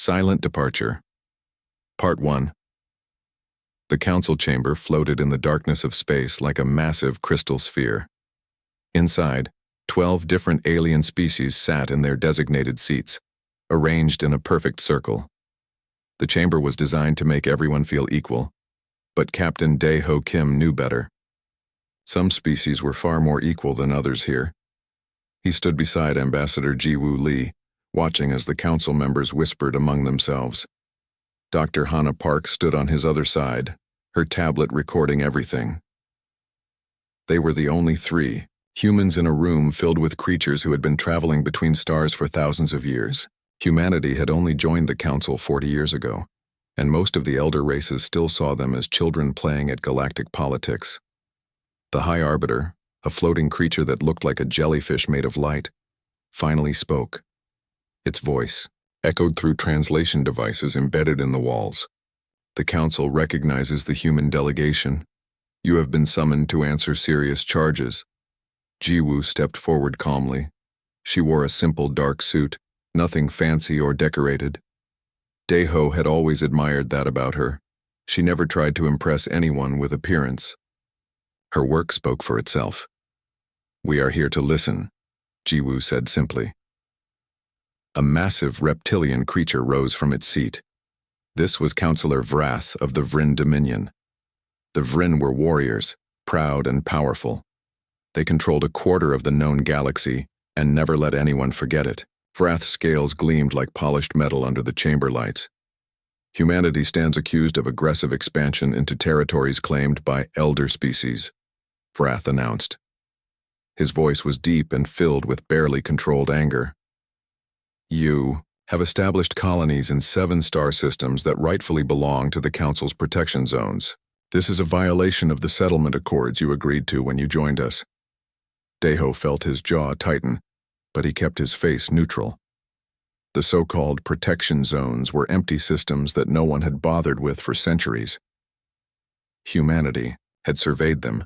Silent Departure. Part 1. The council chamber floated in the darkness of space like a massive crystal sphere. Inside, 12 different alien species sat in their designated seats, arranged in a perfect circle. The chamber was designed to make everyone feel equal, but Captain Dae-ho Kim knew better. Some species were far more equal than others here. He stood beside Ambassador Ji-woo Lee, watching as the council members whispered among themselves. Dr. Hana Park stood on his other side, her tablet recording everything. They were the only three, humans in a room filled with creatures who had been traveling between stars for thousands of years. Humanity had only joined the council 40 years ago, and most of the elder races still saw them as children playing at galactic politics. The High Arbiter, a floating creature that looked like a jellyfish made of light, finally spoke. Its voice echoed through translation devices embedded in the walls. The council recognizes the human delegation. You have been summoned to answer serious charges. Ji-woo stepped forward calmly. She wore a simple dark suit, nothing fancy or decorated. Dae-ho had always admired that about her. She never tried to impress anyone with appearance. Her work spoke for itself. We are here to listen, Ji-woo said simply. A massive reptilian creature rose from its seat. This was Councillor Vrath of the Vryn Dominion. The Vryn were warriors, proud and powerful. They controlled a quarter of the known galaxy and never let anyone forget it. Vrath's scales gleamed like polished metal under the chamber lights. Humanity stands accused of aggressive expansion into territories claimed by elder species, Vrath announced. His voice was deep and filled with barely controlled anger. You have established colonies in 7 star systems that rightfully belong to the Council's protection zones. This is a violation of the settlement accords you agreed to when you joined us. Dae-ho felt his jaw tighten, but he kept his face neutral. The so-called protection zones were empty systems that no one had bothered with for centuries. Humanity had surveyed them,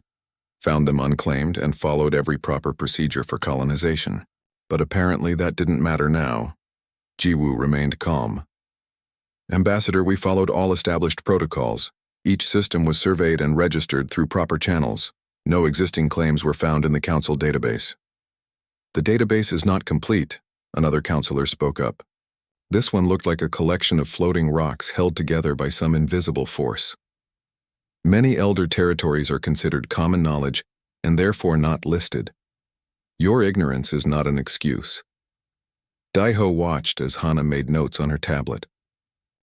found them unclaimed, and followed every proper procedure for colonization. But apparently that didn't matter now. Ji-woo remained calm. Ambassador, we followed all established protocols. Each system was surveyed and registered through proper channels. No existing claims were found in the council database. The database is not complete, another counselor spoke up. This one looked like a collection of floating rocks held together by some invisible force. Many elder territories are considered common knowledge and therefore not listed. Your ignorance is not an excuse. Dae-ho watched as Hana made notes on her tablet.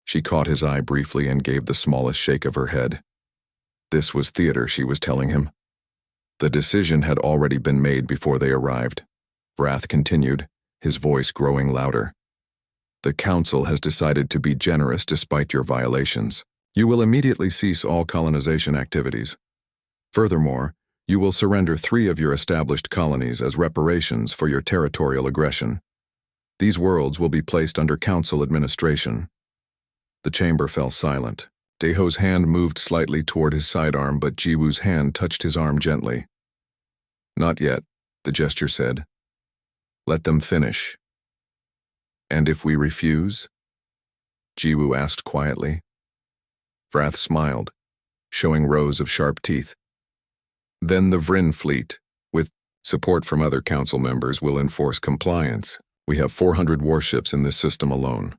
She caught his eye briefly and gave the smallest shake of her head. This was theater, she was telling him. The decision had already been made before they arrived. Vrath continued, his voice growing louder. The council has decided to be generous despite your violations. You will immediately cease all colonization activities. Furthermore, you will surrender 3 of your established colonies as reparations for your territorial aggression. These worlds will be placed under council administration. The chamber fell silent. Dae-ho's hand moved slightly toward his sidearm, but Ji-woo's hand touched his arm gently. Not yet, the gesture said. Let them finish. And if we refuse? Ji-woo asked quietly. Vrath smiled, showing rows of sharp teeth. Then the Vryn fleet, with support from other council members, will enforce compliance. We have 400 warships in this system alone.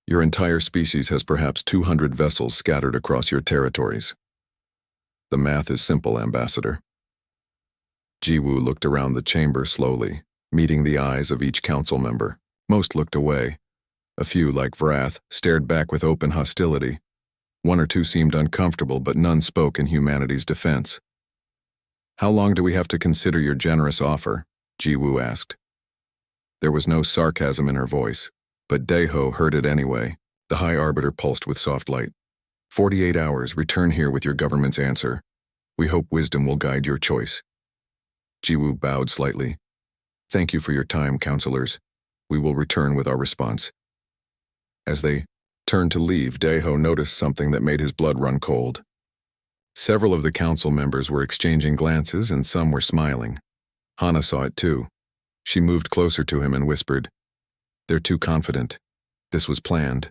Your entire species has perhaps 200 vessels scattered across your territories. The math is simple, Ambassador. Ji-woo looked around the chamber slowly, meeting the eyes of each council member. Most looked away. A few, like Vrath, stared back with open hostility. 1 or 2 seemed uncomfortable, but none spoke in humanity's defense. How long do we have to consider your generous offer? Ji-woo asked. There was no sarcasm in her voice, but Dae-ho heard it anyway. The High Arbiter pulsed with soft light. 48 hours, return here with your government's answer. We hope wisdom will guide your choice. Ji-woo bowed slightly. Thank you for your time, counselors. We will return with our response. As they turned to leave, Dae-ho noticed something that made his blood run cold. Several of the council members were exchanging glances and some were smiling. Hana saw it too. She moved closer to him and whispered, "They're too confident. This was planned.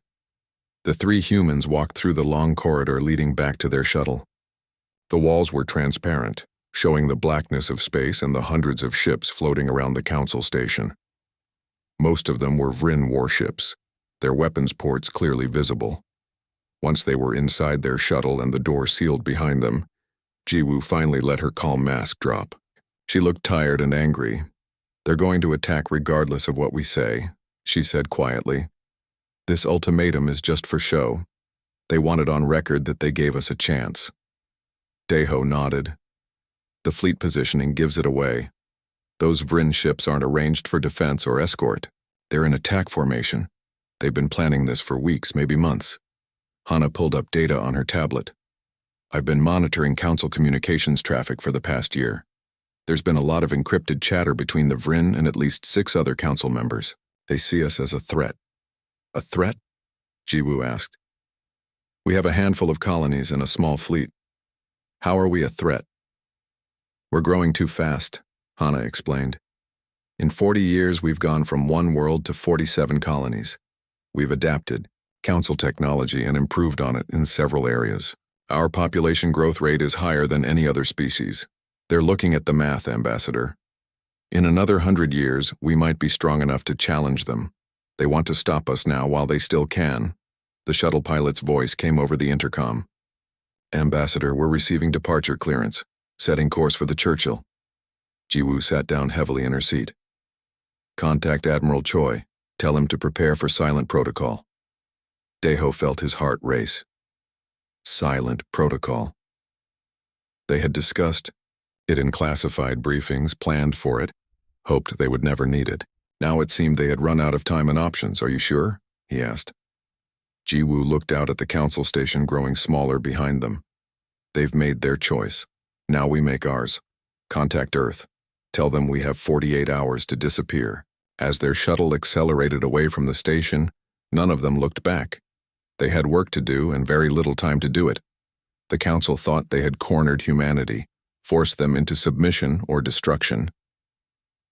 The three humans walked through the long corridor leading back to their shuttle. The walls were transparent, showing the blackness of space and the hundreds of ships floating around the council station. Most of them were Vrin warships, their weapons ports clearly visible. Once they were inside their shuttle and the door sealed behind them, Jiwoo finally let her calm mask drop. She looked tired and angry. "They're going to attack regardless of what we say," she said quietly. "This ultimatum is just for show. They want it on record that they gave us a chance." Daeho nodded. "The fleet positioning gives it away. Those Vrin ships aren't arranged for defense or escort. They're in attack formation. They've been planning this for weeks, maybe months." Hana pulled up data on her tablet. "I've been monitoring council communications traffic for the past year. There's been a lot of encrypted chatter between the Vrin and at least 6 other council members. They see us as a threat." "A threat?" Jiwoo asked. "We have a handful of colonies and a small fleet. How are we a threat?" "We're growing too fast," Hana explained. "In 40 years, we've gone from 1 world to 47 colonies. We've adapted council technology and improved on it in several areas. Our population growth rate is higher than any other species. They're looking at the math, Ambassador. In another 100 years, we might be strong enough to challenge them. They want to stop us now while they still can." The shuttle pilot's voice came over the intercom. "Ambassador, we're receiving departure clearance, setting course for the Churchill." Jiwoo sat down heavily in her seat. "Contact Admiral Choi. Tell him to prepare for silent protocol." Daeho felt his heart race. Silent protocol. They had discussed it in classified briefings, planned for it, hoped they would never need it. Now it seemed they had run out of time and options. "Are you sure?" he asked. Jiwoo looked out at the council station growing smaller behind them. "They've made their choice. Now we make ours. Contact Earth. Tell them we have 48 hours to disappear." As their shuttle accelerated away from the station, none of them looked back. They had work to do and very little time to do it. The council thought they had cornered humanity, forced them into submission or destruction.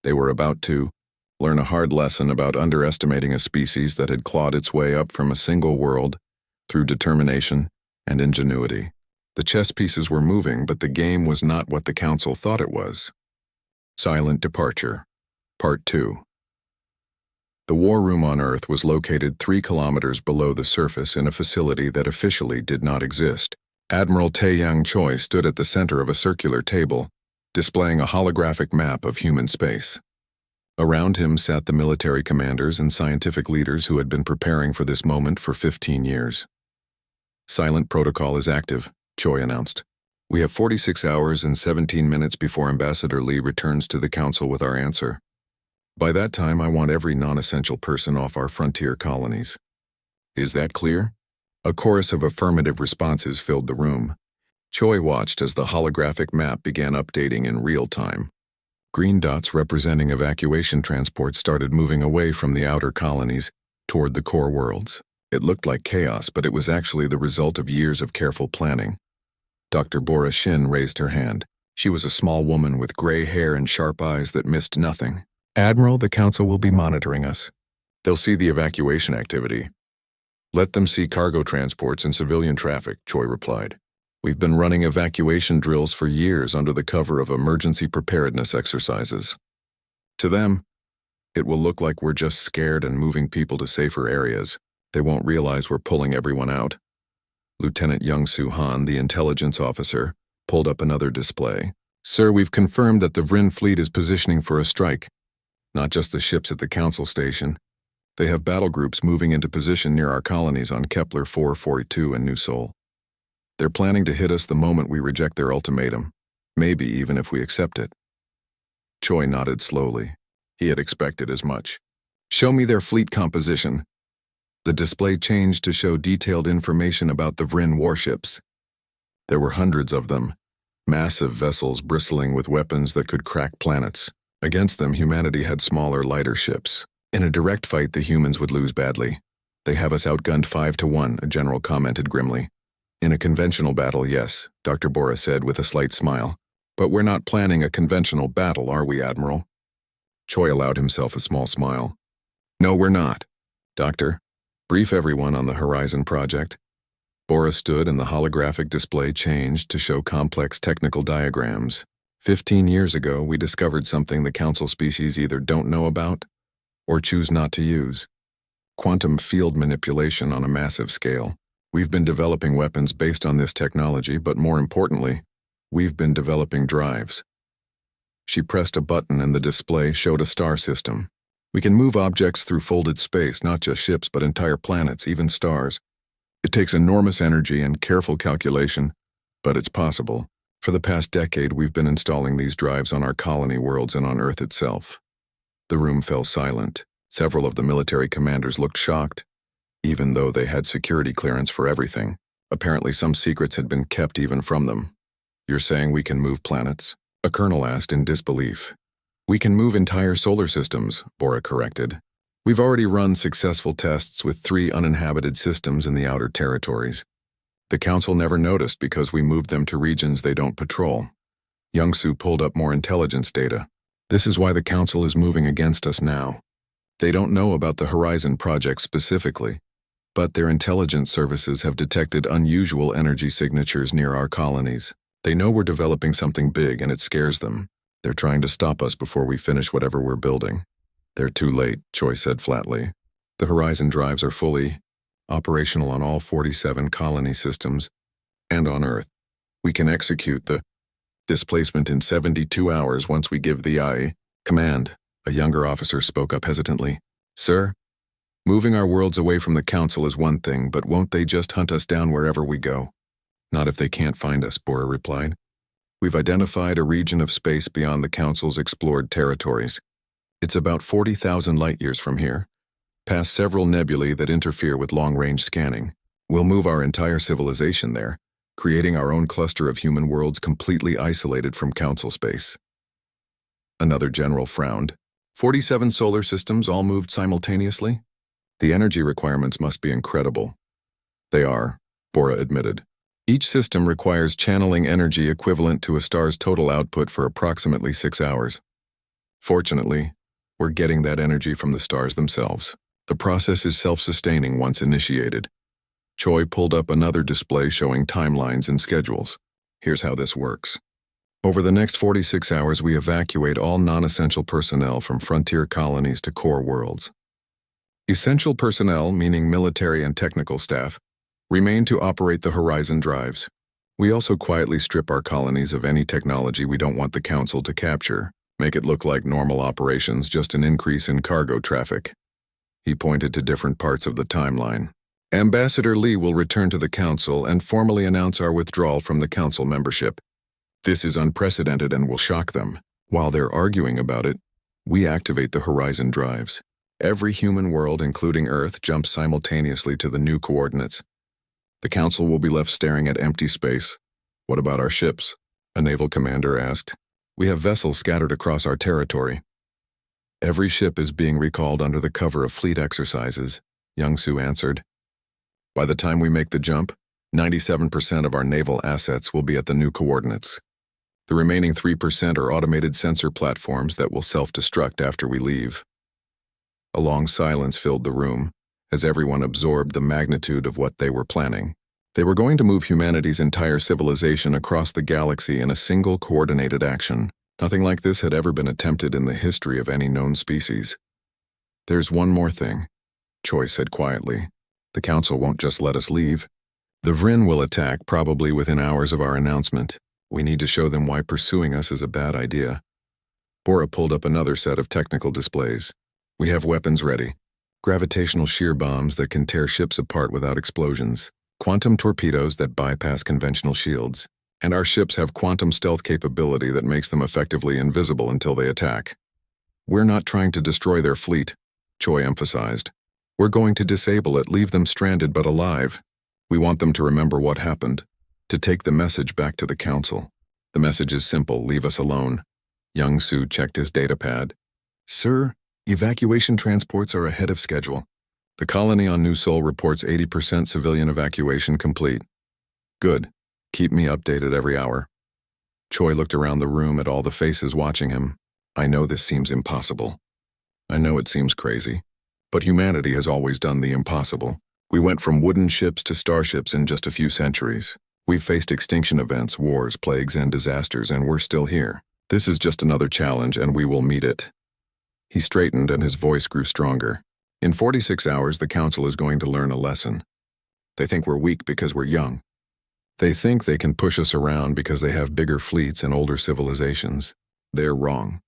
They were about to learn a hard lesson about underestimating a species that had clawed its way up from a single world through determination and ingenuity. The chess pieces were moving, but the game was not what the council thought it was. Silent Departure, Part 2. The war room on Earth was located 3 kilometers below the surface in a facility that officially did not exist. Admiral Taeyang Choi stood at the center of a circular table, displaying a holographic map of human space. Around him sat the military commanders and scientific leaders who had been preparing for this moment for 15 years. "Silent protocol is active," Choi announced. "We have 46 hours and 17 minutes before Ambassador Lee returns to the council with our answer. By that time, I want every non-essential person off our frontier colonies. Is that clear?" A chorus of affirmative responses filled the room. Choi watched as the holographic map began updating in real time. Green dots representing evacuation transports started moving away from the outer colonies toward the core worlds. It looked like chaos, but it was actually the result of years of careful planning. Dr. Bora Shin raised her hand. She was a small woman with gray hair and sharp eyes that missed nothing. "Admiral, the council will be monitoring us. They'll see the evacuation activity." "Let them see cargo transports and civilian traffic," Choi replied. "We've been running evacuation drills for years under the cover of emergency preparedness exercises. To them, it will look like we're just scared and moving people to safer areas. They won't realize we're pulling everyone out." Lieutenant Young-Soo Han, the intelligence officer, pulled up another display. "Sir, we've confirmed that the Vrin fleet is positioning for a strike. Not just the ships at the council station. They have battle groups moving into position near our colonies on Kepler 442 and New Sol. They're planning to hit us the moment we reject their ultimatum, maybe even if we accept it." Choi nodded slowly. He had expected as much. "Show me their fleet composition." The display changed to show detailed information about the Vrin warships. There were hundreds of them, massive vessels bristling with weapons that could crack planets. Against them, humanity had smaller, lighter ships. In a direct fight, the humans would lose badly. "They have us outgunned 5-1, a general commented grimly. "In a conventional battle, yes," Dr. Bora said with a slight smile. "But we're not planning a conventional battle, are we, Admiral?" Choi allowed himself a small smile. "No, we're not. Doctor, Brief everyone on the Horizon project. Bora stood and the holographic display changed to show complex technical diagrams. 15 years ago, we discovered something the Council species either don't know about or choose not to use. Quantum field manipulation on a massive scale. We've been developing weapons based on this technology, but more importantly, we've been developing drives. She pressed a button and the display showed a star system. We can move objects through folded space, not just ships, but entire planets, even stars. It takes enormous energy and careful calculation, but it's possible. For the past decade, we've been installing these drives on our colony worlds and on Earth itself. The room fell silent. Several of the military commanders looked shocked, even though they had security clearance for everything. Apparently some secrets had been kept even from them. You're saying we can move planets? A colonel asked in disbelief. We can move entire solar systems, Bora corrected. We've already run successful tests with 3 uninhabited systems in the outer territories. The Council never noticed because we moved them to regions they don't patrol. Youngsu pulled up more intelligence data. This is why the Council is moving against us now. They don't know about the Horizon project specifically, but their intelligence services have detected unusual energy signatures near our colonies. They know we're developing something big and it scares them. They're trying to stop us before we finish whatever we're building. They're too late, Choi said flatly. The Horizon drives are fully operational on all 47 colony systems and on Earth. We can execute the displacement in 72 hours once we give the command. A younger officer spoke up hesitantly. Sir, moving our worlds away from the Council is one thing, but won't they just hunt us down wherever we go? Not if they can't find us, Bora replied. We've identified a region of space beyond the Council's explored territories. It's about 40,000 light-years from here, past several nebulae that interfere with long-range scanning. We'll move our entire civilization there, creating our own cluster of human worlds completely isolated from Council space. Another general frowned. 47 solar systems all moved simultaneously? The energy requirements must be incredible. They are, Bora admitted. Each system requires channeling energy equivalent to a star's total output for approximately 6 hours. Fortunately, we're getting that energy from the stars themselves. The process is self-sustaining once initiated. Choi pulled up another display showing timelines and schedules. Here's how this works. Over the next 46 hours, we evacuate all non-essential personnel from frontier colonies to core worlds. Essential personnel, meaning military and technical staff, remain to operate the Horizon drives. We also quietly strip our colonies of any technology we don't want the Council to capture, make it look like normal operations, just an increase in cargo traffic. He pointed to different parts of the timeline. Ambassador Lee will return to the Council and formally announce our withdrawal from the Council membership. This is unprecedented and will shock them. While they're arguing about it, we activate the Horizon drives. Every human world, including Earth, jumps simultaneously to the new coordinates. The Council will be left staring at empty space. What about our ships? A naval commander asked. We have vessels scattered across our territory. Every ship is being recalled under the cover of fleet exercises, Youngsu answered. By the time we make the jump, 97% of our naval assets will be at the new coordinates. The remaining 3% are automated sensor platforms that will self-destruct after we leave. A long silence filled the room, as everyone absorbed the magnitude of what they were planning. They were going to move humanity's entire civilization across the galaxy in a single coordinated action. Nothing like this had ever been attempted in the history of any known species. There's one more thing, Choi said quietly. The Council won't just let us leave. The Vryn will attack probably within hours of our announcement. We need to show them why pursuing us is a bad idea. Bora pulled up another set of technical displays. We have weapons ready. Gravitational shear bombs that can tear ships apart without explosions, quantum torpedoes that bypass conventional shields, and our ships have quantum stealth capability that makes them effectively invisible until they attack. We're not trying to destroy their fleet, Choi emphasized. We're going to disable it, leave them stranded but alive. We want them to remember what happened, to take the message back to the Council. The message is simple, leave us alone. Youngsu checked his datapad. Sir, evacuation transports are ahead of schedule. The colony on New Sol reports 80% civilian evacuation complete. Good. Keep me updated every hour. Choi looked around the room at all the faces watching him. I know this seems impossible. I know it seems crazy. But humanity has always done the impossible. We went from wooden ships to starships in just a few centuries. We've faced extinction events, wars, plagues, and disasters, and we're still here. This is just another challenge, and we will meet it. He straightened, and his voice grew stronger. In 46 hours, the Council is going to learn a lesson. They think we're weak because we're young. They think they can push us around because they have bigger fleets and older civilizations. They're wrong.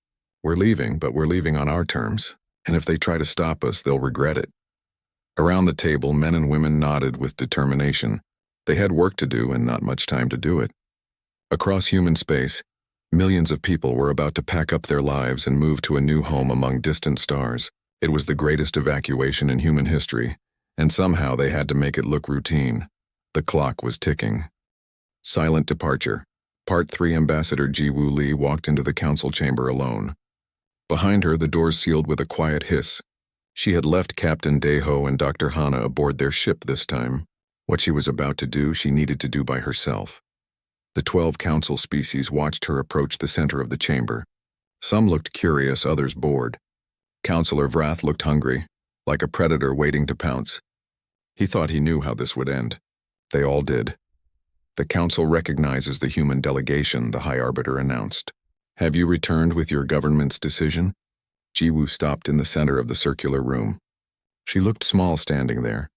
We're leaving, but we're leaving on our terms. And if they try to stop us, they'll regret it. Around the table, men and women nodded with determination. They had work to do and not much time to do it. Across human space, millions of people were about to pack up their lives and move to a new home among distant stars. It was the greatest evacuation in human history, and somehow they had to make it look routine. The clock was ticking. Silent departure. Part 3 Ambassador Ji-Woo Lee walked into the council chamber alone. Behind her, the doors sealed with a quiet hiss. She had left Captain Daeho and Dr. Hana aboard their ship this time. What she was about to do, she needed to do by herself. The 12 council species watched her approach the center of the chamber. Some looked curious, others bored. Counselor Vrath looked hungry, like a predator waiting to pounce. He thought he knew how this would end. They all did. The council recognizes the human delegation, the High Arbiter announced. Have you returned with your government's decision? Ji-Woo stopped in the center of the circular room. She looked small standing there.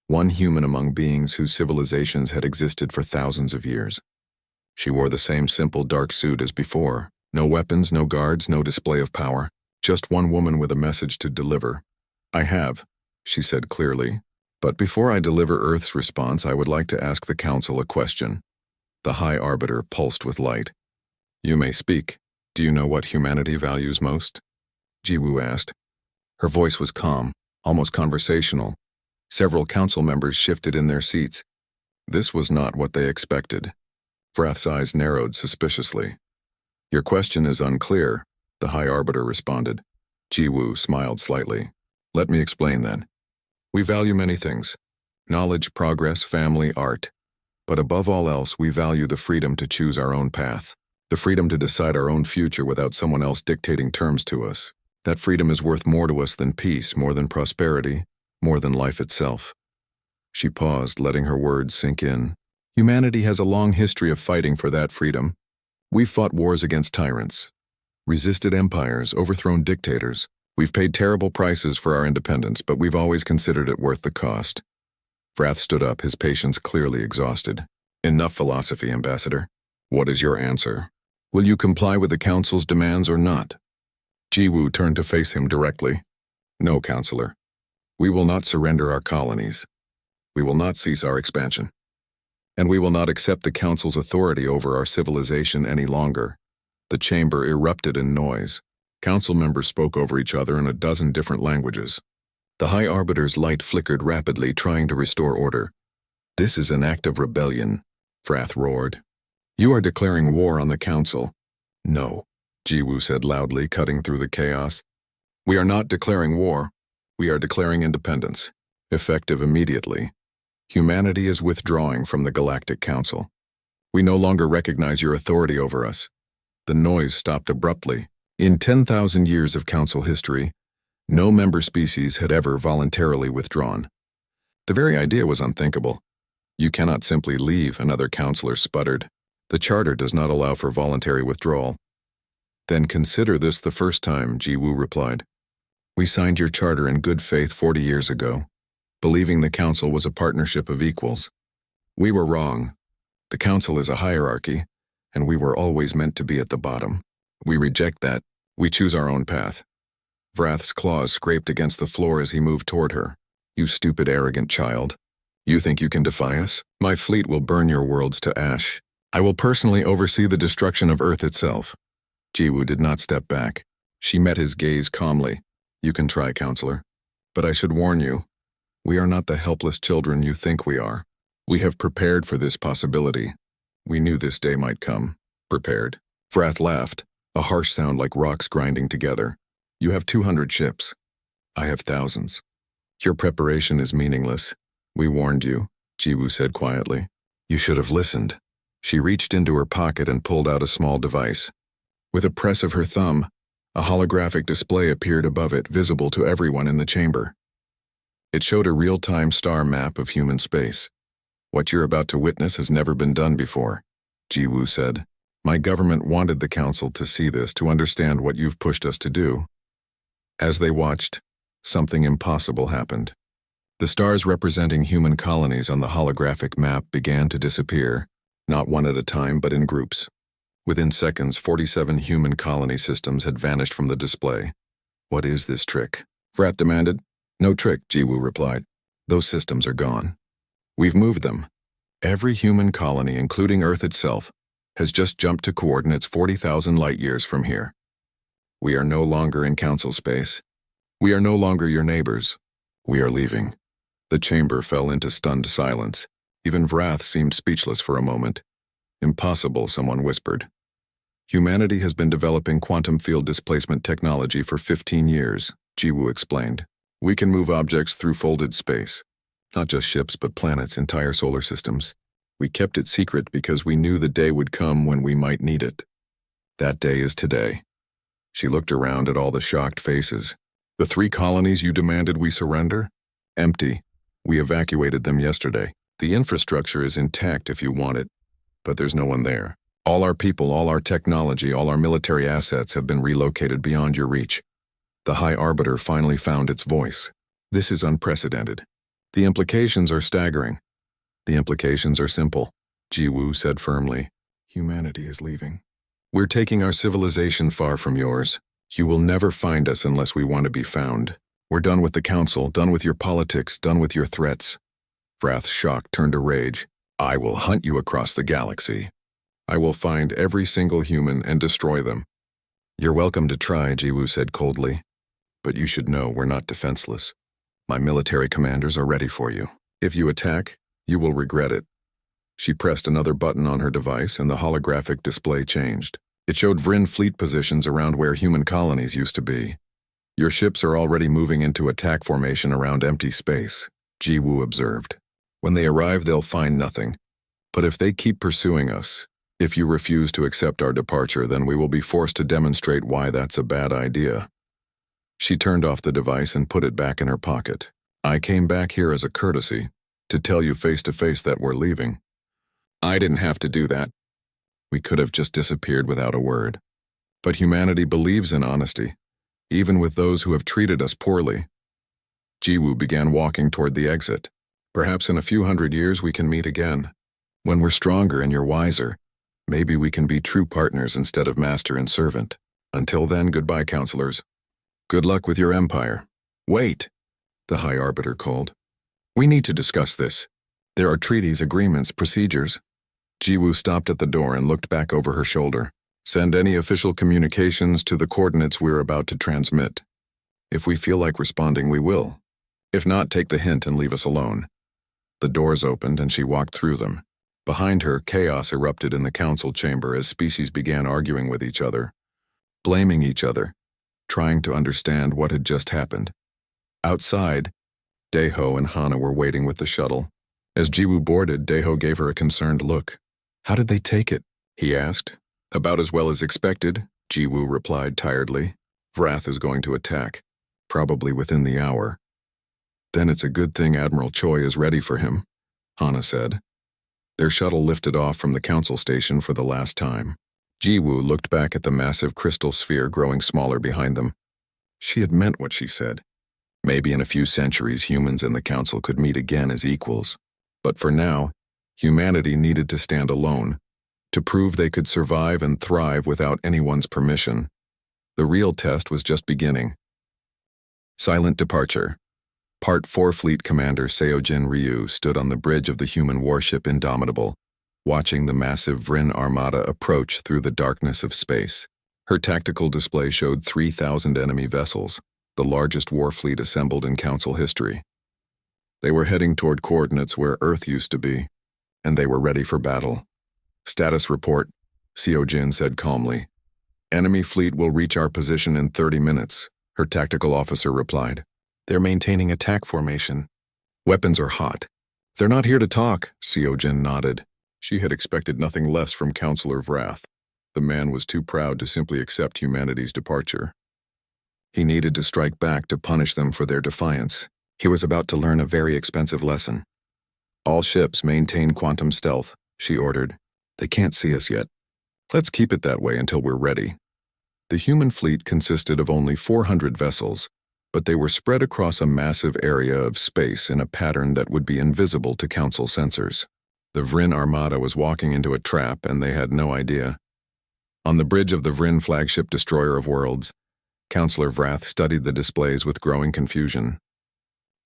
One human among beings whose civilizations had existed for thousands of years. She wore the same simple dark suit as before. No weapons, no guards, no display of power. Just one woman with a message to deliver. I have, she said clearly. But before I deliver Earth's response, I would like to ask the Council a question. The High Arbiter pulsed with light. You may speak. Do you know what humanity values most? Ji-Woo asked. Her voice was calm, almost conversational. Several council members shifted in their seats. This was not what they expected. Vrath's eyes narrowed suspiciously. Your question is unclear, the High Arbiter responded. Ji-Woo smiled slightly. Let me explain then. We value many things. Knowledge, progress, family, art. But above all else, we value the freedom to choose our own path. The freedom to decide our own future without someone else dictating terms to us. That freedom is worth more to us than peace, more than prosperity, more than life itself. She paused, letting her words sink in. Humanity has a long history of fighting for that freedom. We've fought wars against tyrants, resisted empires, overthrown dictators. We've paid terrible prices for our independence, but we've always considered it worth the cost. Vrath stood up, his patience clearly exhausted. Enough philosophy, Ambassador. What is your answer? Will you comply with the Council's demands or not? Ji-Woo turned to face him directly. No, Counselor. We will not surrender our colonies. We will not cease our expansion. And we will not accept the Council's authority over our civilization any longer. The chamber erupted in noise. Council members spoke over each other in a dozen different languages. The High Arbiter's light flickered rapidly, trying to restore order. This is an act of rebellion, Vrath roared. You are declaring war on the Council. No, Ji-Woo said loudly, cutting through the chaos. We are not declaring war. We are declaring independence, effective immediately. Humanity is withdrawing from the Galactic Council. We no longer recognize your authority over us. The noise stopped abruptly. In 10,000 years of Council history, no member species had ever voluntarily withdrawn. The very idea was unthinkable. You cannot simply leave, another counselor sputtered. The Charter does not allow for voluntary withdrawal. Then consider this the first time, Ji-Woo replied. We signed your charter in good faith 40 years ago, believing the Council was a partnership of equals. We were wrong. The Council is a hierarchy, and we were always meant to be at the bottom. We reject that. We choose our own path. Vrath's claws scraped against the floor as he moved toward her. You stupid, arrogant child. You think you can defy us? My fleet will burn your worlds to ash. I will personally oversee the destruction of Earth itself. Ji-Woo did not step back. She met his gaze calmly. You can try, Counselor. But I should warn you, we are not the helpless children you think we are. We have prepared for this possibility. We knew this day might come. Prepared. Vrath laughed, a harsh sound like rocks grinding together. You have 200 ships. I have thousands. Your preparation is meaningless. We warned you, Ji-Woo said quietly. You should have listened. She reached into her pocket and pulled out a small device. With a press of her thumb, a holographic display appeared above it, visible to everyone in the chamber. It showed a real-time star map of human space. "What you're about to witness has never been done before," Jiwoo said. "My government wanted the council to see this to understand what you've pushed us to do." As they watched, something impossible happened. The stars representing human colonies on the holographic map began to disappear, not one at a time but in groups. Within seconds, 47 human colony systems had vanished from the display. "What is this trick?" Vrath demanded. "No trick," Jiwoo replied. "Those systems are gone. We've moved them. Every human colony, including Earth itself, has just jumped to coordinates 40,000 light-years from here. We are no longer in council space. We are no longer your neighbors. We are leaving." The chamber fell into stunned silence. Even Vrath seemed speechless for a moment. "Impossible," someone whispered. "Humanity has been developing quantum field displacement technology for 15 years, Jiwoo explained. "We can move objects through folded space. Not just ships, but planets, entire solar systems. We kept it secret because we knew the day would come when we might need it. That day is today." She looked around at all the shocked faces. "The 3 colonies you demanded we surrender? Empty. We evacuated them yesterday. The infrastructure is intact if you want it, but there's no one there. All our people, all our technology, all our military assets have been relocated beyond your reach." The High Arbiter finally found its voice. "This is unprecedented. The implications are staggering." "The implications are simple," Jiwoo said firmly. "Humanity is leaving. We're taking our civilization far from yours. You will never find us unless we want to be found. We're done with the council, done with your politics, done with your threats." Vrath's shock turned to rage. "I will hunt you across the galaxy. I will find every single human and destroy them." "You're welcome to try," Jiwoo said coldly. "But you should know we're not defenseless. My military commanders are ready for you. If you attack, you will regret it." She pressed another button on her device and the holographic display changed. It showed Vryn fleet positions around where human colonies used to be. "Your ships are already moving into attack formation around empty space," Jiwoo observed. "When they arrive, they'll find nothing. But if they keep pursuing us, if you refuse to accept our departure, then we will be forced to demonstrate why that's a bad idea." She turned off the device and put it back in her pocket. "I came back here as a courtesy, to tell you face-to-face that we're leaving. I didn't have to do that. We could have just disappeared without a word. But humanity believes in honesty, even with those who have treated us poorly." Jiwoo began walking toward the exit. "Perhaps in a few hundred years we can meet again. When we're stronger and you're wiser, maybe we can be true partners instead of master and servant. Until then, goodbye, counselors. Good luck with your empire." "Wait," the High Arbiter called. "We need to discuss this. There are treaties, agreements, procedures." Jiwoo stopped at the door and looked back over her shoulder. "Send any official communications to the coordinates we're about to transmit. If we feel like responding, we will. If not, take the hint and leave us alone." The doors opened and she walked through them. Behind her, chaos erupted in the council chamber as species began arguing with each other, blaming each other, trying to understand what had just happened. Outside, Daeho and Hana were waiting with the shuttle. As Jiwoo boarded, Daeho gave her a concerned look. "How did they take it?" he asked. "About as well as expected," Jiwoo replied tiredly. "Vrath is going to attack, probably within the hour." "Then it's a good thing Admiral Choi is ready for him," Hana said. Their shuttle lifted off from the council station for the last time. Jiwoo looked back at the massive crystal sphere growing smaller behind them. She had meant what she said. Maybe in a few centuries humans and the council could meet again as equals. But for now, humanity needed to stand alone, to prove they could survive and thrive without anyone's permission. The real test was just beginning. Silent Departure. Part 4 Fleet Commander Seojin Ryu stood on the bridge of the human warship Indomitable, watching the massive Vryn armada approach through the darkness of space. Her tactical display showed 3,000 enemy vessels, the largest war fleet assembled in Council history. They were heading toward coordinates where Earth used to be, and they were ready for battle. "Status report," Seojin said calmly. "Enemy fleet will reach our position in 30 minutes, her tactical officer replied. "They're maintaining attack formation. Weapons are hot." "They're not here to talk," Seojin nodded. She had expected nothing less from Counselor Vrath. The man was too proud to simply accept humanity's departure. He needed to strike back to punish them for their defiance. He was about to learn a very expensive lesson. "All ships maintain quantum stealth," she ordered. "They can't see us yet. Let's keep it that way until we're ready." The human fleet consisted of only 400 vessels, but they were spread across a massive area of space in a pattern that would be invisible to Council sensors. The Vryn Armada was walking into a trap, and they had no idea. On the bridge of the Vryn flagship destroyer of worlds, Counselor Vrath studied the displays with growing confusion.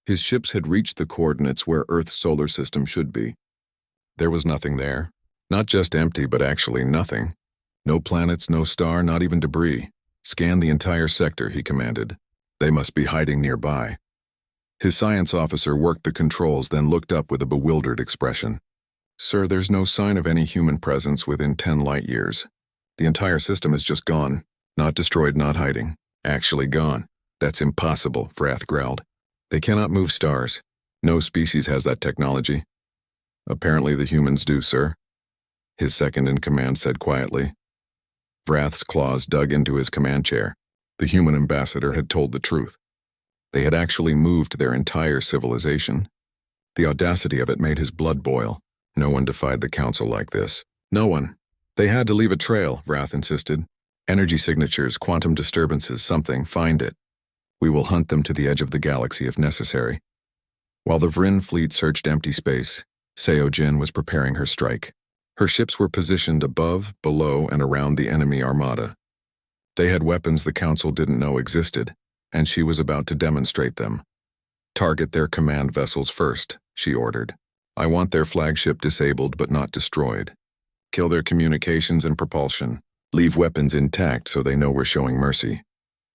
His ships had reached the coordinates where Earth's solar system should be. There was nothing there. Not just empty, but actually nothing. No planets, no star, not even debris. "Scan the entire sector," he commanded. "They must be hiding nearby." His science officer worked the controls, then looked up with a bewildered expression. "Sir, there's no sign of any human presence within 10 light years. The entire system is just gone. Not destroyed, not hiding. Actually gone." "That's impossible," Vrath growled. "They cannot move stars. No species has that technology." "Apparently the humans do, sir," his second-in-command said quietly. Vrath's claws dug into his command chair. The human ambassador had told the truth. They had actually moved their entire civilization. The audacity of it made his blood boil. No one defied the Council like this. No one. "They had to leave a trail," Vrath insisted. "Energy signatures, quantum disturbances, something. Find it. We will hunt them to the edge of the galaxy if necessary." While the Vryn fleet searched empty space, Seo Jin was preparing her strike. Her ships were positioned above, below, and around the enemy armada. They had weapons the Council didn't know existed, and she was about to demonstrate them. "Target their command vessels first," she ordered. "I want their flagship disabled but not destroyed. Kill their communications and propulsion. Leave weapons intact so they know we're showing mercy."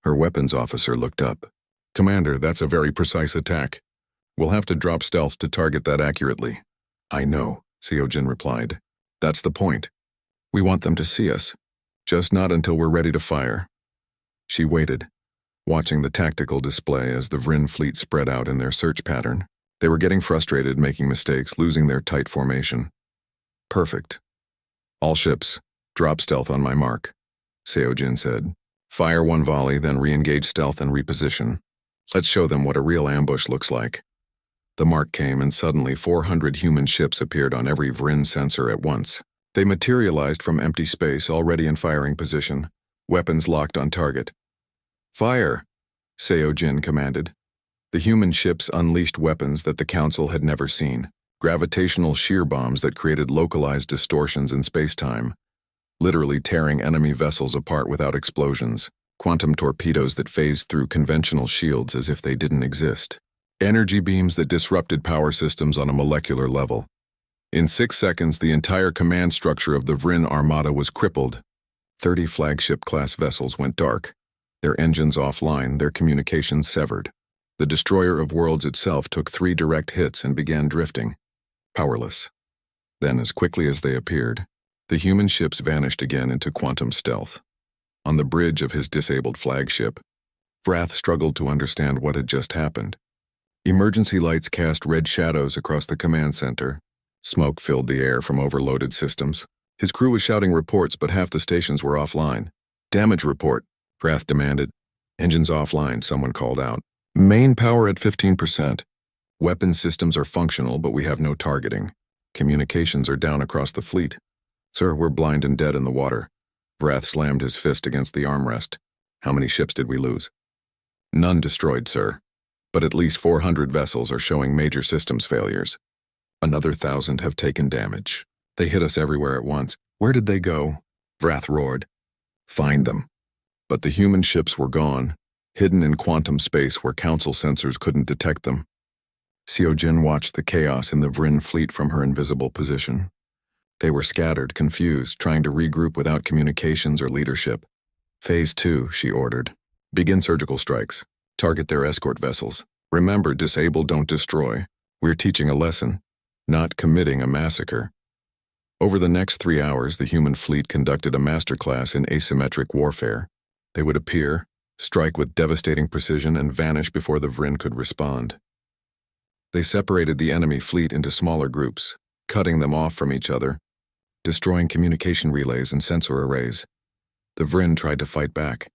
Her weapons officer looked up. "Commander, that's a very precise attack. We'll have to drop stealth to target that accurately." "I know," Seo Jin replied. "That's the point. We want them to see us, just not until we're ready to fire." She waited, watching the tactical display as the Vryn fleet spread out in their search pattern. They were getting frustrated, making mistakes, losing their tight formation. "Perfect. All ships, drop stealth on my mark," Seo Jin said. "Fire one volley, then re-engage stealth and reposition. Let's show them what a real ambush looks like." The mark came, and suddenly 400 human ships appeared on every Vryn sensor at once. They materialized from empty space, already in firing position, weapons locked on target. "Fire!" Seo Jin commanded. The human ships unleashed weapons that the Council had never seen. Gravitational shear bombs that created localized distortions in space-time, literally tearing enemy vessels apart without explosions. Quantum torpedoes that phased through conventional shields as if they didn't exist. Energy beams that disrupted power systems on a molecular level. In 6 seconds, the entire command structure of the Vryn Armada was crippled. 30 flagship-class vessels went dark, their engines offline, their communications severed. The Destroyer of Worlds itself took 3 direct hits and began drifting, powerless. Then, as quickly as they appeared, the human ships vanished again into quantum stealth. On the bridge of his disabled flagship, Vrath struggled to understand what had just happened. Emergency lights cast red shadows across the command center. Smoke filled the air from overloaded systems. His crew was shouting reports, but half the stations were offline. "Damage report," Vrath demanded. "Engines offline," someone called out. "Main power at 15%. Weapon systems are functional, but we have no targeting. Communications are down across the fleet. Sir, we're blind and dead in the water." Vrath slammed his fist against the armrest. "How many ships did we lose?" "None destroyed, sir. But at least 400 vessels are showing major systems failures. Another 1,000 have taken damage. They hit us everywhere at once." "Where did they go?" Vrath roared. "Find them." But the human ships were gone, hidden in quantum space where Council sensors couldn't detect them. Seo Jin watched the chaos in the Vryn fleet from her invisible position. They were scattered, confused, trying to regroup without communications or leadership. "Phase 2, she ordered. "Begin surgical strikes. Target their escort vessels. Remember, disable, don't destroy. We're teaching a lesson, not committing a massacre." Over the next 3 hours, the human fleet conducted a masterclass in asymmetric warfare. They would appear, strike with devastating precision, and vanish before the Vryn could respond. They separated the enemy fleet into smaller groups, cutting them off from each other, destroying communication relays and sensor arrays. The Vryn tried to fight back,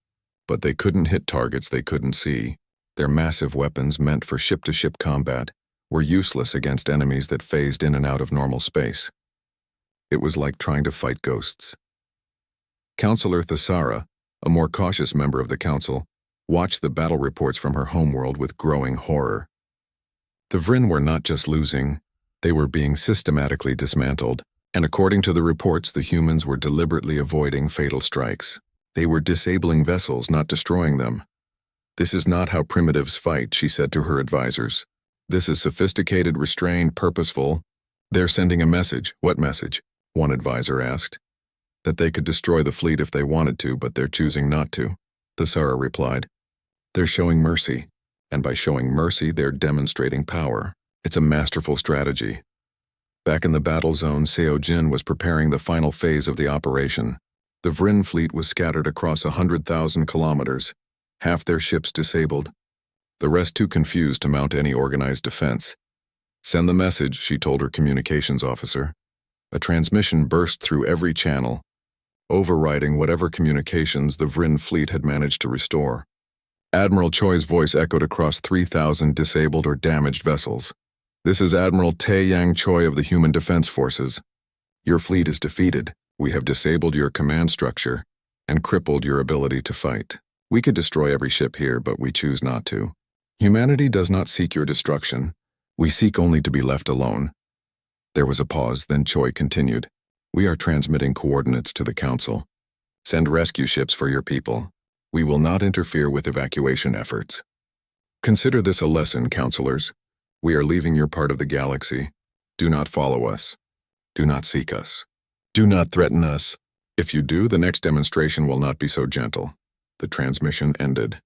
but they couldn't hit targets they couldn't see. Their massive weapons meant for ship-to-ship combat were useless against enemies that phased in and out of normal space. It was like trying to fight ghosts. Counselor Thesara, a more cautious member of the council, watched the battle reports from her homeworld with growing horror. The Vryn were not just losing, they were being systematically dismantled, and according to the reports, the humans were deliberately avoiding fatal strikes. They were disabling vessels, not destroying them. "This is not how primitives fight," she said to her advisors. "This is sophisticated, restrained, purposeful. They're sending a message." "What message?" one advisor asked. "That they could destroy the fleet if they wanted to, but they're choosing not to," Thesara replied. "They're showing mercy, and by showing mercy, they're demonstrating power. It's a masterful strategy." Back in the battle zone, Seo-Jin was preparing the final phase of the operation. The Vryn fleet was scattered across 100,000 kilometers, half their ships disabled, the rest too confused to mount any organized defense. "Send the message," she told her communications officer. A transmission burst through every channel, overriding whatever communications the Vryn fleet had managed to restore. Admiral Choi's voice echoed across 3,000 disabled or damaged vessels. "This is Admiral Tae-Yang Choi of the Human Defense Forces. Your fleet is defeated. We have disabled your command structure and crippled your ability to fight. We could destroy every ship here, but we choose not to. Humanity does not seek your destruction. We seek only to be left alone." There was a pause, then Choi continued. "We are transmitting coordinates to the Council. Send rescue ships for your people. We will not interfere with evacuation efforts. Consider this a lesson, counselors. We are leaving your part of the galaxy. Do not follow us. Do not seek us. Do not threaten us. If you do, the next demonstration will not be so gentle." The transmission ended.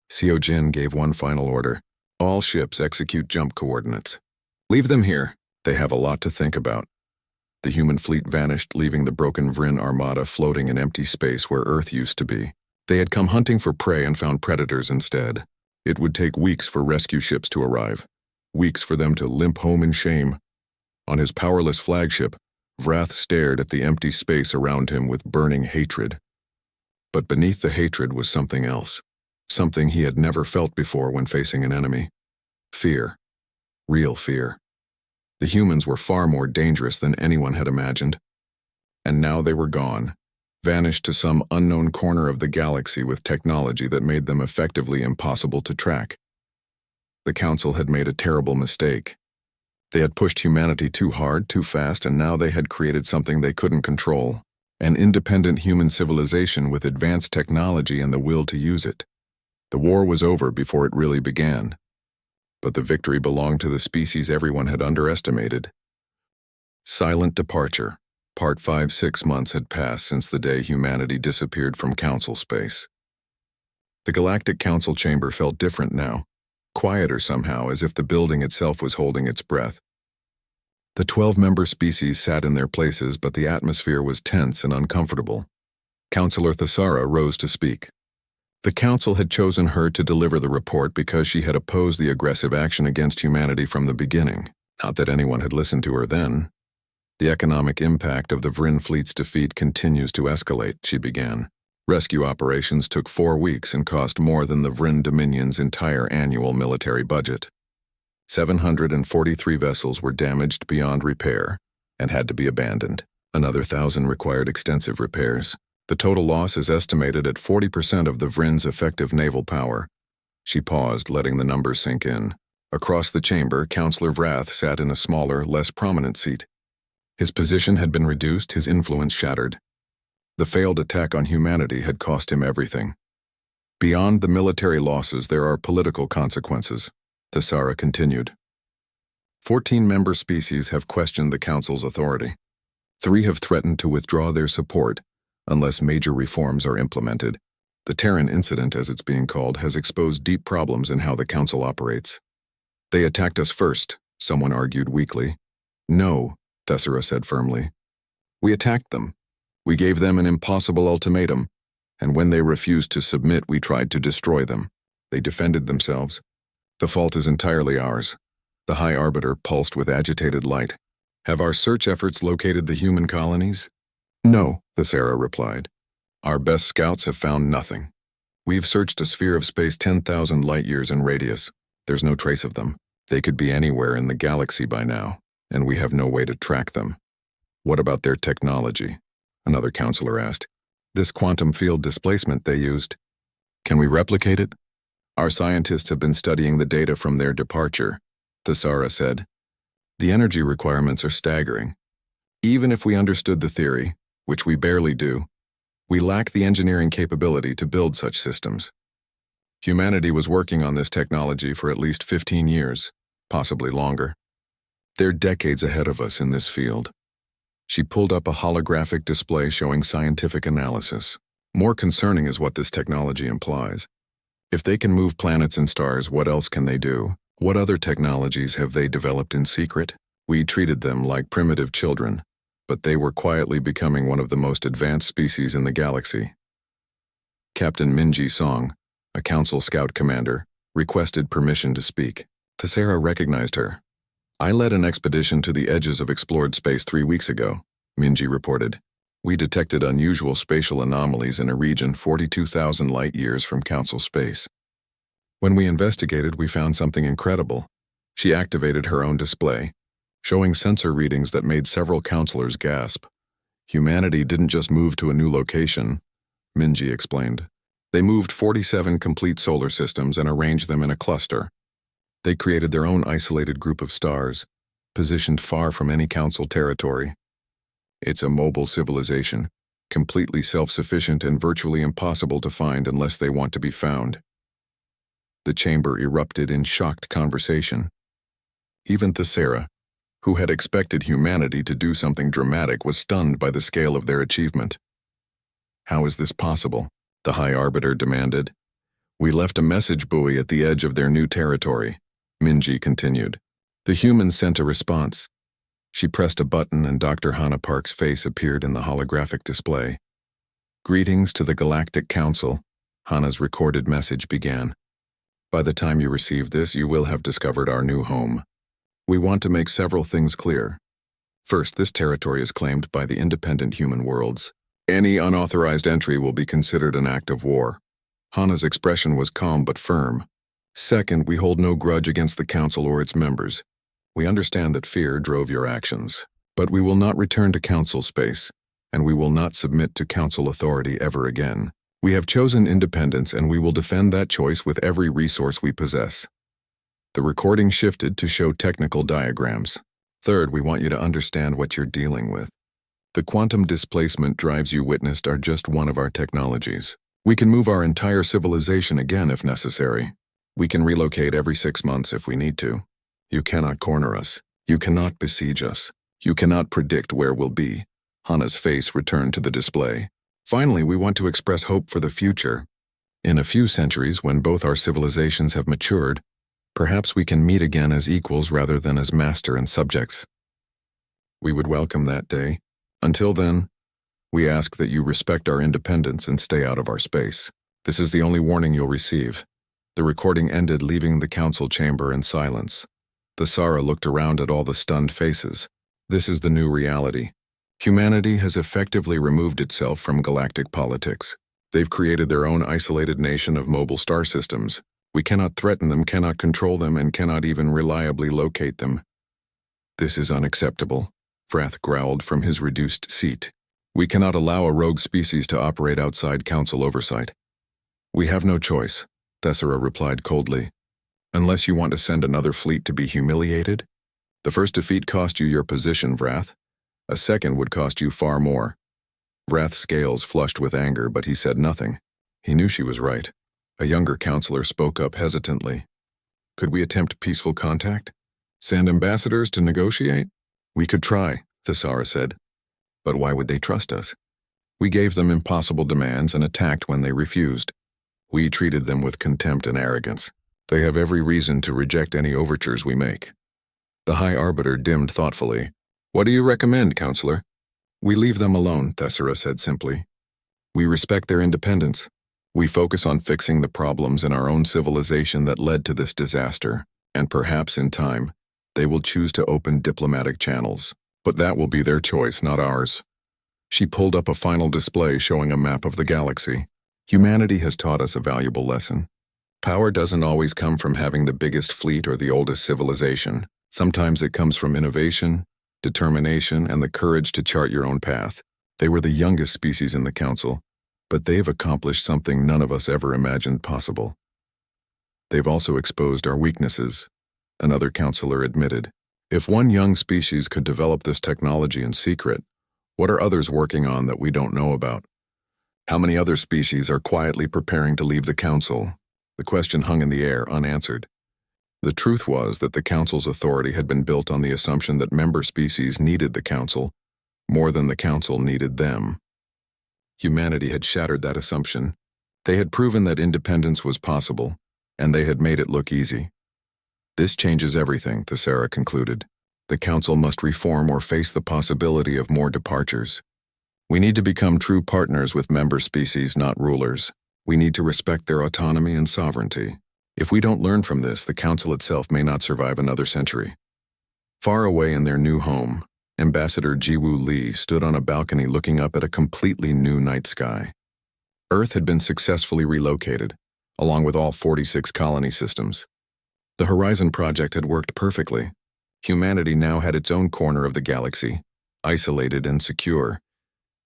Seo-Jin gave one final order. "All ships execute jump coordinates. Leave them here. They have a lot to think about." The human fleet vanished, leaving the broken Vryn armada floating in empty space where Earth used to be. They had come hunting for prey and found predators instead. It would take weeks for rescue ships to arrive. Weeks for them to limp home in shame. On his powerless flagship, Vrath stared at the empty space around him with burning hatred. But beneath the hatred was something else, something he had never felt before when facing an enemy. Fear. Real fear. The humans were far more dangerous than anyone had imagined. And now they were gone, vanished to some unknown corner of the galaxy with technology that made them effectively impossible to track. The Council had made a terrible mistake. They had pushed humanity too hard, too fast, and now they had created something they couldn't control. An independent human civilization with advanced technology and the will to use it. The war was over before it really began. But the victory belonged to the species everyone had underestimated. Silent Departure. Part 5. 6 months had passed since the day humanity disappeared from Council space. The Galactic Council chamber felt different now, quieter somehow, as if the building itself was holding its breath. The 12-member species sat in their places, but the atmosphere was tense and uncomfortable. Counselor Thesara rose to speak. The Council had chosen her to deliver the report because she had opposed the aggressive action against humanity from the beginning. Not that anyone had listened to her then. "The economic impact of the Vryn fleet's defeat continues to escalate," she began. "Rescue operations took 4 weeks and cost more than the Vryn Dominion's entire annual military budget. 743 vessels were damaged beyond repair and had to be abandoned. Another 1,000 required extensive repairs. The total loss is estimated at 40% of the Vryn's effective naval power." She paused, letting the numbers sink in. Across the chamber, Counselor Vrath sat in a smaller, less prominent seat. His position had been reduced, his influence shattered. The failed attack on humanity had cost him everything. "Beyond the military losses, there are political consequences," Thesara continued. 14 member species have questioned the Council's authority. 3 have threatened to withdraw their support unless major reforms are implemented. The Terran incident, as it's being called, has exposed deep problems in how the Council operates. "They attacked us first," someone argued weakly. "No," Thesara said firmly. "We attacked them. We gave them an impossible ultimatum, and when they refused to submit, we tried to destroy them. They defended themselves. The fault is entirely ours." The High Arbiter pulsed with agitated light. "Have our search efforts located the human colonies?" "No," Thesara replied. "Our best scouts have found nothing. We've searched a sphere of space 10,000 light-years in radius. There's no trace of them. They could be anywhere in the galaxy by now, and we have no way to track them. What about their technology? Another counselor asked. This quantum field displacement they used. Can we replicate it? Our scientists have been studying the data from their departure, Thesara said. The energy requirements are staggering. Even if we understood the theory, which we barely do, we lack the engineering capability to build such systems. Humanity was working on this technology for at least 15 years, possibly longer. They're decades ahead of us in this field. She pulled up a holographic display showing scientific analysis. More concerning is what this technology implies. If they can move planets and stars, what else can they do? What other technologies have they developed in secret? We treated them like primitive children, but they were quietly becoming one of the most advanced species in the galaxy. Captain Minji Song, a council scout commander, requested permission to speak. Thesara recognized her. I led an expedition to the edges of explored space 3 weeks ago, Minji reported. We detected unusual spatial anomalies in a region 42,000 light-years from council space. When we investigated, we found something incredible. She activated her own display, showing sensor readings that made several counselors gasp. Humanity didn't just move to a new location, Minji explained. They moved 47 complete solar systems and arranged them in a cluster. They created their own isolated group of stars, positioned far from any council territory. It's a mobile civilization, completely self-sufficient and virtually impossible to find unless they want to be found. The chamber erupted in shocked conversation. Even Thesara, who had expected humanity to do something dramatic, was stunned by the scale of their achievement. How is this possible? The High Arbiter demanded. We left a message buoy at the edge of their new territory, Minji continued. The humans sent a response. She pressed a button and Dr. Hannah Park's face appeared in the holographic display. Greetings to the Galactic Council, Hannah's recorded message began. By the time you receive this, you will have discovered our new home. We want to make several things clear. First, this territory is claimed by the independent human worlds. Any unauthorized entry will be considered an act of war. Hannah's expression was calm but firm. Second, we hold no grudge against the Council or its members. We understand that fear drove your actions, but we will not return to Council space, and we will not submit to Council authority ever again. We have chosen independence, and we will defend that choice with every resource we possess. The recording shifted to show technical diagrams. Third, we want you to understand what you're dealing with. The quantum displacement drives you witnessed are just one of our technologies. We can move our entire civilization again if necessary. We can relocate every 6 months if we need to. You cannot corner us. You cannot besiege us. You cannot predict where we'll be. Hannah's face returned to the display. Finally, we want to express hope for the future. In a few centuries, when both our civilizations have matured, perhaps we can meet again as equals rather than as master and subjects. We would welcome that day. Until then, we ask that you respect our independence and stay out of our space. This is the only warning you'll receive. The recording ended, leaving the council chamber in silence. Thesara looked around at all the stunned faces. This is the new reality. Humanity has effectively removed itself from galactic politics. They've created their own isolated nation of mobile star systems. We cannot threaten them, cannot control them, and cannot even reliably locate them. This is unacceptable, Vrath growled from his reduced seat. We cannot allow a rogue species to operate outside council oversight. We have no choice, Thesara replied coldly. Unless you want to send another fleet to be humiliated? The first defeat cost you your position, Vrath. A second would cost you far more. Vrath's scales flushed with anger, but he said nothing. He knew she was right. A younger counselor spoke up hesitantly. Could we attempt peaceful contact? Send ambassadors to negotiate? We could try, Thesara said. But why would they trust us? We gave them impossible demands and attacked when they refused. We treated them with contempt and arrogance. They have every reason to reject any overtures we make. The High Arbiter dimmed thoughtfully. What do you recommend, Counselor? We leave them alone, Thesara said simply. We respect their independence. We focus on fixing the problems in our own civilization that led to this disaster, and perhaps in time, they will choose to open diplomatic channels. But that will be their choice, not ours. She pulled up a final display showing a map of the galaxy. Humanity has taught us a valuable lesson. Power doesn't always come from having the biggest fleet or the oldest civilization. Sometimes it comes from innovation, determination, and the courage to chart your own path. They were the youngest species in the council, but they've accomplished something none of us ever imagined possible. They've also exposed our weaknesses, another counselor admitted. If one young species could develop this technology in secret, what are others working on that we don't know about? How many other species are quietly preparing to leave the council? The question hung in the air, unanswered. The truth was that the council's authority had been built on the assumption that member species needed the council more than the council needed them. Humanity had shattered that assumption. They had proven that independence was possible, and they had made it look easy. This changes everything, Thessera concluded. The council must reform or face the possibility of more departures. We need to become true partners with member species, not rulers. We need to respect their autonomy and sovereignty. If we don't learn from this, the council itself may not survive another century. Far away in their new home, Ambassador Jiwoo Lee stood on a balcony looking up at a completely new night sky. Earth had been successfully relocated, along with all 46 colony systems. The Horizon Project had worked perfectly. Humanity now had its own corner of the galaxy, isolated and secure.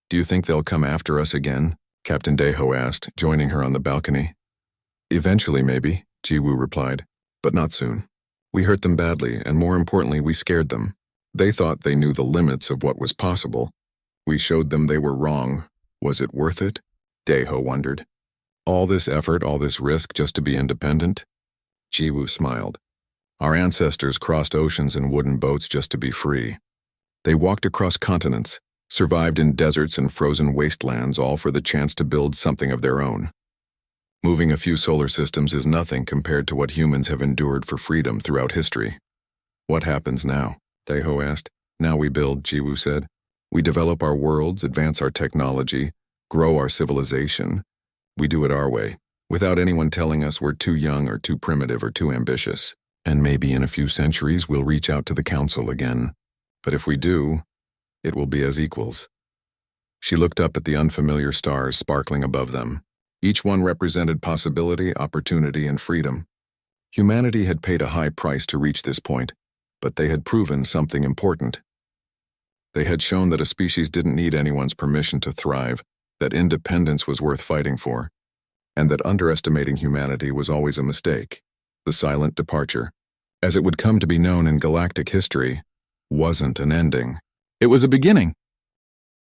"Do you think they'll come after us again?" Captain Daeho asked, joining her on the balcony. "Eventually, maybe," Jiwoo replied, "but not soon. We hurt them badly, and more importantly, we scared them. They thought they knew the limits of what was possible. We showed them they were wrong. Was it worth it?" Daeho wondered. "All this effort, all this risk just to be independent?" Jiwoo smiled. "Our ancestors crossed oceans in wooden boats just to be free. They walked across continents, survived in deserts and frozen wastelands, all for the chance to build something of their own. Moving a few solar systems is nothing compared to what humans have endured for freedom throughout history." "What happens now?" Daeho asked. "Now we build," Jiwoo said. "We develop our worlds, advance our technology, grow our civilization. We do it our way, without anyone telling us we're too young or too primitive or too ambitious. And maybe in a few centuries we'll reach out to the council again. But if we do, it will be as equals." She looked up at the unfamiliar stars sparkling above them. Each one represented possibility, opportunity, and freedom. Humanity had paid a high price to reach this point, but they had proven something important. They had shown that a species didn't need anyone's permission to thrive, that independence was worth fighting for, and that underestimating humanity was always a mistake. The silent departure, as it would come to be known in galactic history, wasn't an ending. It was a beginning.